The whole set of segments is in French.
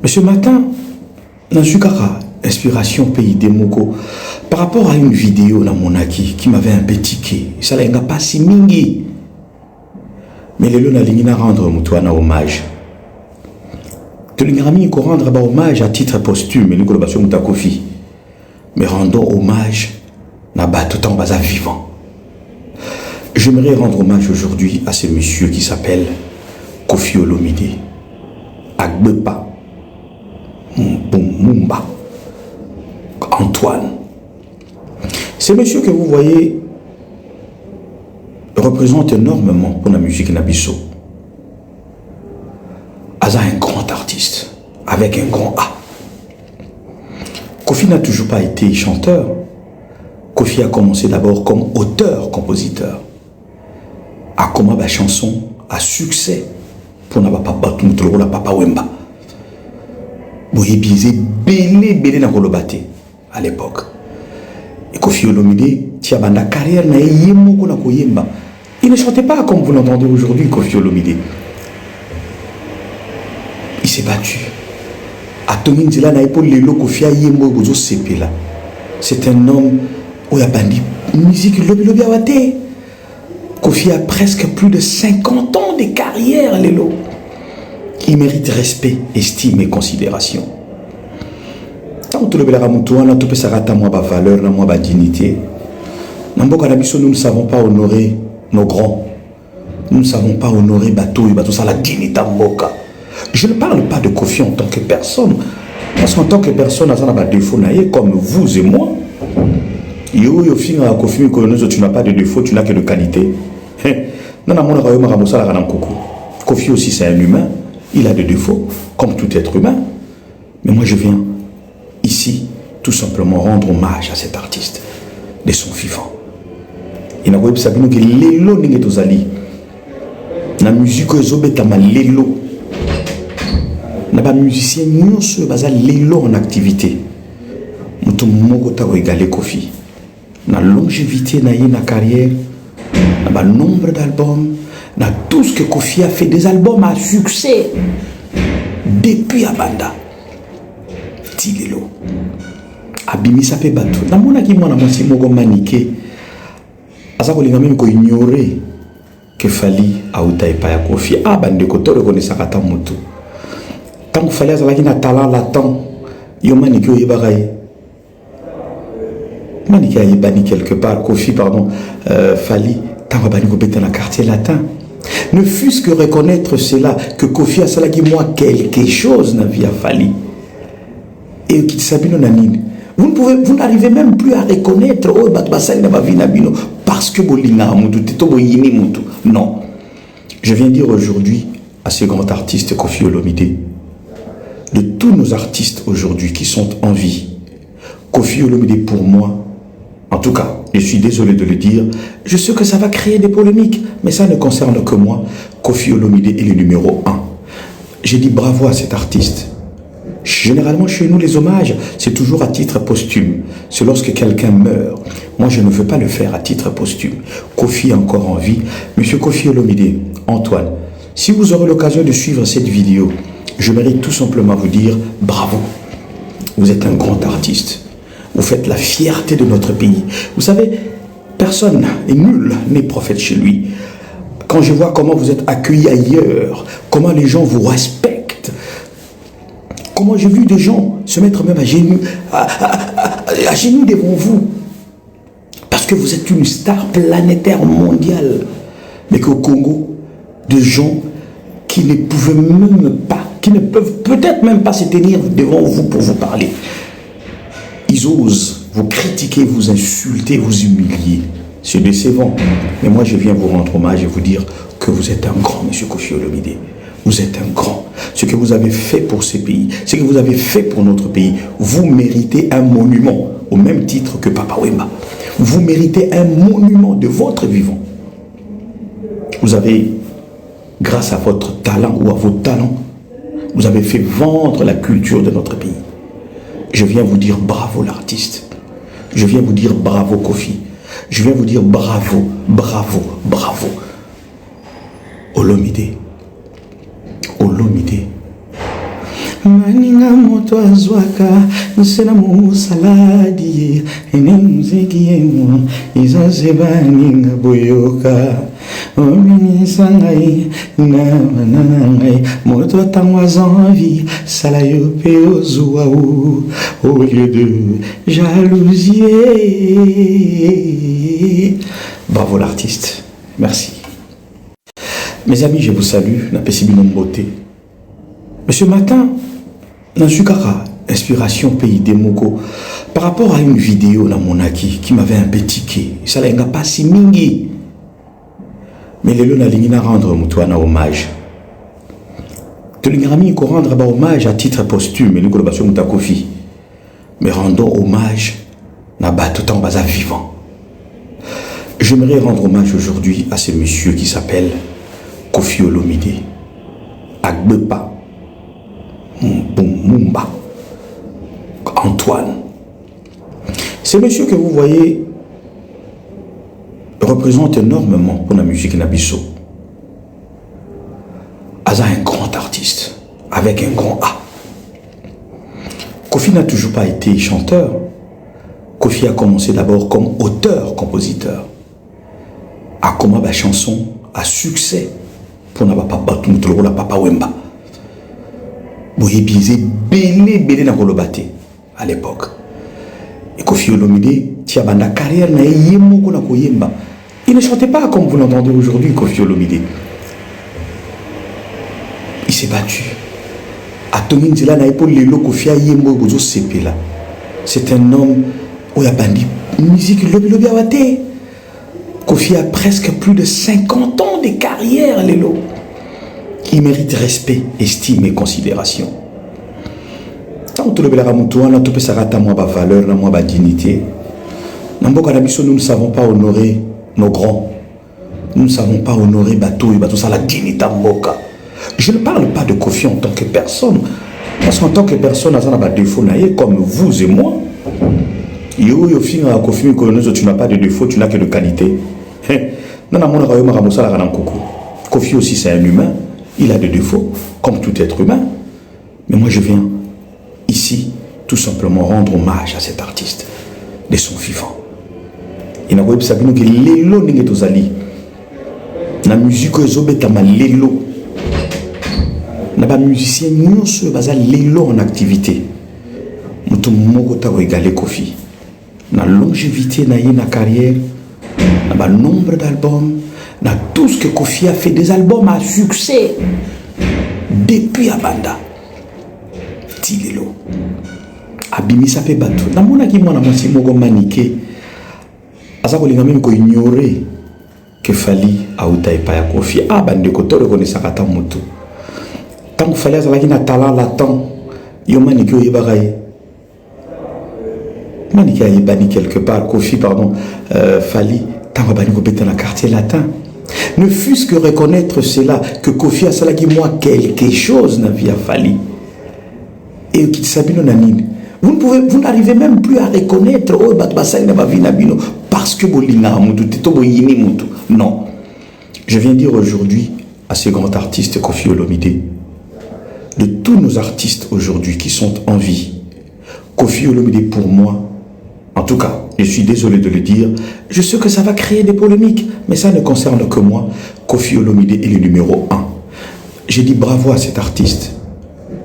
Mais ce matin, dans Zukara, Inspiration Pays des Moko, par rapport à une vidéo dans mon acquis qui m'avait un peu tiqué, ça n'a pas si mingi. Mais les lois n'a rendre un hommage. Tu l'as mis rendre un hommage à titre posthume, mais rendons hommage à tout en bas vivant. J'aimerais rendre hommage aujourd'hui à ce monsieur qui s'appelle Koffi Olomide, Agbepa, Mumba, Antoine. Ce monsieur que vous voyez représente énormément pour la musique Nabiso. Aza un grand artiste, avec un grand A. Koffi n'a toujours pas été chanteur. Koffi a commencé d'abord comme auteur-compositeur. A comment la chanson à succès pour n'a pas tout la papa Wemba. Boye biaisé belé na kolobate à l'époque. Et Koffi Olomide tia banda carrière na yemo ko na koyemba. Il ne chantait pas comme vous l'entendez aujourd'hui, Koffi Olomide. Il s'est battu. Atomin Zila na épaule lelo Koffi yemo bozo sepela. C'est un homme où il y a bandi musique lobi awate. Koffi a presque plus de 50 ans de carrière, Lélo. Il mérite respect, estime et considération. Tant que nous ne savons pas valeur, la dignité, nous ne savons pas honorer nos grands. Nous ne savons pas honorer Bateau et Bateau, ça la dignité. Je ne parle pas de Koffi en tant que personne. Parce qu'en tant que personne, ça n'a pas de défaut, comme vous et moi. Tu n'as pas de défaut, tu n'as que de qualité. Koffi aussi c'est un humain, il a des défauts comme tout être humain, mais moi je viens ici tout simplement rendre hommage à cet artiste de son vivant. Il n'a pas sabino que lelo ninge tozali na musique ezobetama lelo na ba musicien nyonso baza lelo en activité mutu moko ta ko égaler Koffi na longévité na ye na carrière. Le nombre d'albums, dans tout ce que Koffi a fait, des albums à succès depuis Abanda. Tilelo. Abimi Sapé Bato. Dans mon acquis, moi, je suis maniqué. Asa kolinga même ko ignorer que Fally a outai pa ya Koffi. Ah, bande ko to reconnaître kata mutu. Tant que Fally azalaki na talent latent, yo maniqué o yebarai. Maniqué a yebani quelque part, Koffi, pardon, Fally. Dans quartier latin. Ne fût-ce que reconnaître cela, que Koffi a salagi moi quelque chose n'a vie à Fally. Et qui s'habille nanine. Vous n'arrivez même plus à reconnaître parce que non. Je viens dire aujourd'hui à ce grand artiste Koffi Olomide, de tous nos artistes aujourd'hui qui sont en vie, Koffi Olomide pour moi, en tout cas, je suis désolé de le dire, je sais que ça va créer des polémiques, mais ça ne concerne que moi. Koffi Olomide est le numéro 1. J'ai dit bravo à cet artiste. Généralement, chez nous, les hommages, c'est toujours à titre posthume. C'est lorsque quelqu'un meurt. Moi, je ne veux pas le faire à titre posthume. Koffi est encore en vie. Monsieur Koffi Olomide, Antoine, si vous aurez l'occasion de suivre cette vidéo, je mérite tout simplement vous dire bravo. Vous êtes un grand artiste. Vous faites la fierté de notre pays. Vous savez, personne et nul n'est prophète chez lui. Quand je vois comment vous êtes accueillis ailleurs, comment les gens vous respectent, comment j'ai vu des gens se mettre même à genoux devant vous, parce que vous êtes une star planétaire mondiale, mais qu'au Congo, des gens qui ne pouvaient même pas, qui ne peuvent peut-être même pas se tenir devant vous pour vous parler. Ils osent vous critiquer, vous insulter, vous humilier. C'est décevant. Mais moi, je viens vous rendre hommage et vous dire que vous êtes un grand, monsieur Koffi Olomide. Vous êtes un grand. Ce que vous avez fait pour ce pays, ce que vous avez fait pour notre pays, vous méritez un monument, au même titre que Papa Wemba. Vous méritez un monument de votre vivant. Vous avez, grâce à votre talent ou à vos talents, vous avez fait vendre la culture de notre pays. Je viens vous dire bravo l'artiste. Je viens vous dire bravo Koffi. Je viens vous dire bravo, bravo, bravo. Olomide. Olomide. Maninga moto azwaka nsena musaladi ene muziki yemo izazeba ninga boyoka omini sangai na nanangai moto tangwa zanvi sala yo pe ozwa au lieu de jalousie. Bravo l'artiste, merci. Mes amis, je vous salue, na pesibino beauté. Mais ce matin, dans Sukara, inspiration pays des Moko, par rapport à une vidéo dans mon acquis qui m'avait un peu tiqué, ça n'a pas si mingi. Mais les lona lingina rendre mutuana hommage. Tu l'ingami ko rendre hommage à titre posthume, nous collaboration muta Kofi. Mais rendons hommage na ba tout en bas vivant. J'aimerais rendre hommage aujourd'hui à ce monsieur qui s'appelle Koffi Olomide. Agbepa. Mumba, Antoine. Ce monsieur que vous voyez représente énormément pour la musique Nabiso. Aza un grand artiste, avec un grand A. Koffi n'a toujours pas été chanteur. Koffi a commencé d'abord comme auteur-compositeur. A comme la chanson à succès pour n'a pas la Papa Wemba. Boye biaisé belé na kolobate à l'époque. Et Koffi Olomide tia banda carrière na yemo ko na koyemba. Il ne chantait pas comme vous l'entendez aujourd'hui, Koffi Olomide. Il s'est battu. Atomi nzela na épaule lelo Koffi yembo bozo sepela. C'est un homme où il a bandi musique lobi awate. Koffi a presque plus de 50 ans de carrière lelo. Il mérite respect, estime et considération. Tant que le Ramoutouana, tout peut s'arrêter à moi, ma valeur, à moi, ma dignité. Nous ne savons pas honorer nos grands. Nous ne savons pas honorer Batou et Batou, ça la dignité Mboka. Je ne parle pas de Koffi en tant que personne. Parce qu'en tant que personne, ça n'a pas de défaut, comme vous et moi. Tu n'as pas de défaut, tu n'as que de qualité. Koffi aussi, c'est un humain. Il a des défauts, comme tout être humain. Mais moi, je viens ici, tout simplement, rendre hommage à cet artiste de son vivant. Il n'a pas dit que l'élo n'est pas allé. La musique est ma l'élo. Il pas musicien, nous sommes l'élo en activité. Nous sommes égalé Koffi. La longévité de la carrière, le nombre d'albums. Dans tout ce que Koffi a fait, des albums à succès depuis Abanda Tilelo Abimisa pe bato na mona ki mwana mwasi moko maniqué aza kolinga même ko ignorer que Fally auta epa ya Koffi bande ko to reconnaissaka ta moto tant que Fally azalaki na talent latent yo maniqué oyebaka ye maniqué ayebani quelque part Koffi pardon Fally tant que bani ko beta na quartier latin. Ne fût-ce que reconnaître cela, que Koffi a salagi moi quelque chose n'a vie à Fally. Et qui s'habille nanine. Vous n'arrivez même plus à reconnaître oh batbasai na bavi nabino parce que bolinga mutu tetobo yini mutu. Non. Je viens dire aujourd'hui à ce grand artiste Koffi Olomide, de tous nos artistes aujourd'hui qui sont en vie, Koffi Olomide pour moi, en tout cas, je suis désolé de le dire, je sais que ça va créer des polémiques, mais ça ne concerne que moi. Koffi Olomide est le numéro 1. J'ai dit bravo à cet artiste.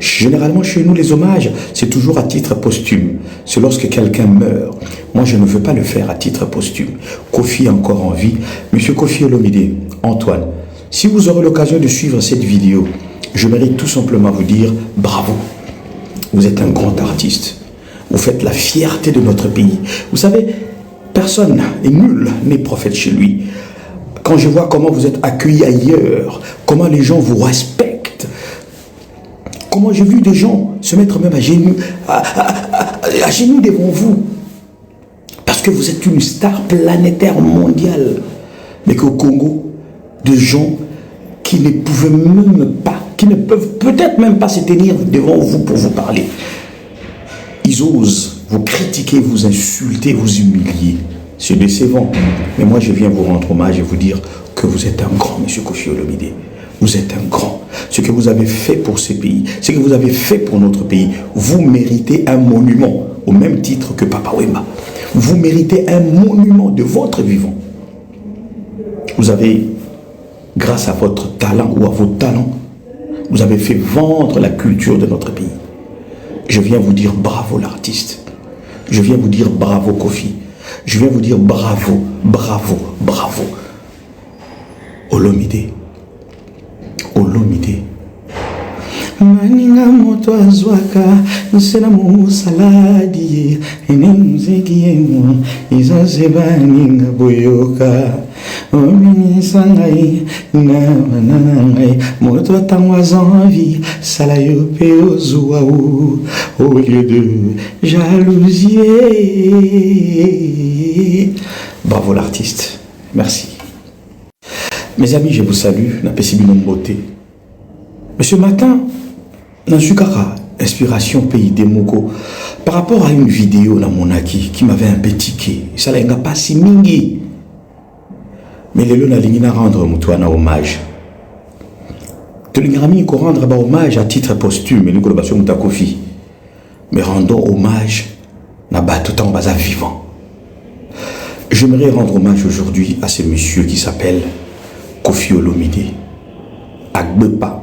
Généralement, chez nous, les hommages, c'est toujours à titre posthume. C'est lorsque quelqu'un meurt. Moi, je ne veux pas le faire à titre posthume. Koffi est encore en vie. Monsieur Koffi Olomide, Antoine, si vous aurez l'occasion de suivre cette vidéo, je mérite tout simplement vous dire bravo. Vous êtes un grand artiste. Vous faites la fierté de notre pays. Vous savez, personne et nul n'est prophète chez lui. Quand je vois comment vous êtes accueillis ailleurs, comment les gens vous respectent, comment j'ai vu des gens se mettre même à genoux devant vous, parce que vous êtes une star planétaire mondiale, mais qu'au Congo, des gens qui ne pouvaient même pas, qui ne peuvent peut-être même pas se tenir devant vous pour vous parler. Ils osent vous critiquer, vous insulter, vous humilier. C'est décevant. Mais moi, je viens vous rendre hommage et vous dire que vous êtes un grand monsieur Koffi Olomide. Vous êtes un grand. Ce que vous avez fait pour ce pays, ce que vous avez fait pour notre pays, vous méritez un monument, au même titre que Papa Wemba. Vous méritez un monument de votre vivant. Vous avez, grâce à votre talent ou à vos talents, vous avez fait vendre la culture de notre pays. Je viens vous dire bravo l'artiste. Je viens vous dire bravo Kofi. Je viens vous dire bravo, bravo, bravo. Olomide. Olomide. Maninga moto azwaka nsena mu saladi ene muziki yenu izazeba ninga boyoka omini sangai na banangai moto tangwa zanvi sala yo pe ozwa au lieu de jalousie. Bravo l'artiste, merci. Mes amis, je vous salue, na pesibino beauté. Mais ce matin, dans Sukara, Inspiration Pays des Moko, par rapport à une vidéo dans mon acquis qui m'avait un peu tiqué, ça n'a pas si mingi. Mais les lona lingina rendre mutuana hommage. Tu l'ingami ko rendre hommage à titre posthume, nous collaboration muta Kofi. Mais rendons hommage na ba tout en bas vivant. J'aimerais rendre hommage aujourd'hui à ce monsieur qui s'appelle Kofi Olomide. Agbepa.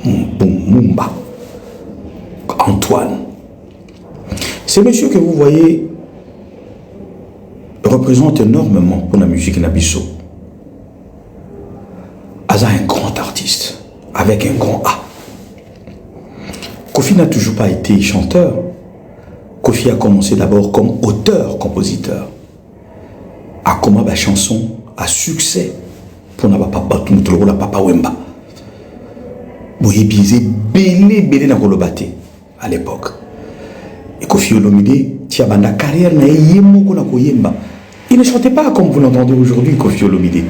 Mumba, Antoine. Ces messieurs que vous voyez représentent énormément pour la musique Nabiso. Aza un grand artiste, avec un grand A. Kofi n'a toujours pas été chanteur. Kofi a commencé d'abord comme auteur-compositeur. A comme la chanson à succès pour n'a pas Papa Wemba. Boye biaisé belé na kolobate à l'époque. Et Kofi Olomide tia banda carrière na yemoko na koyemba. Il ne chantait pas comme vous l'entendez aujourd'hui Kofi Olomide.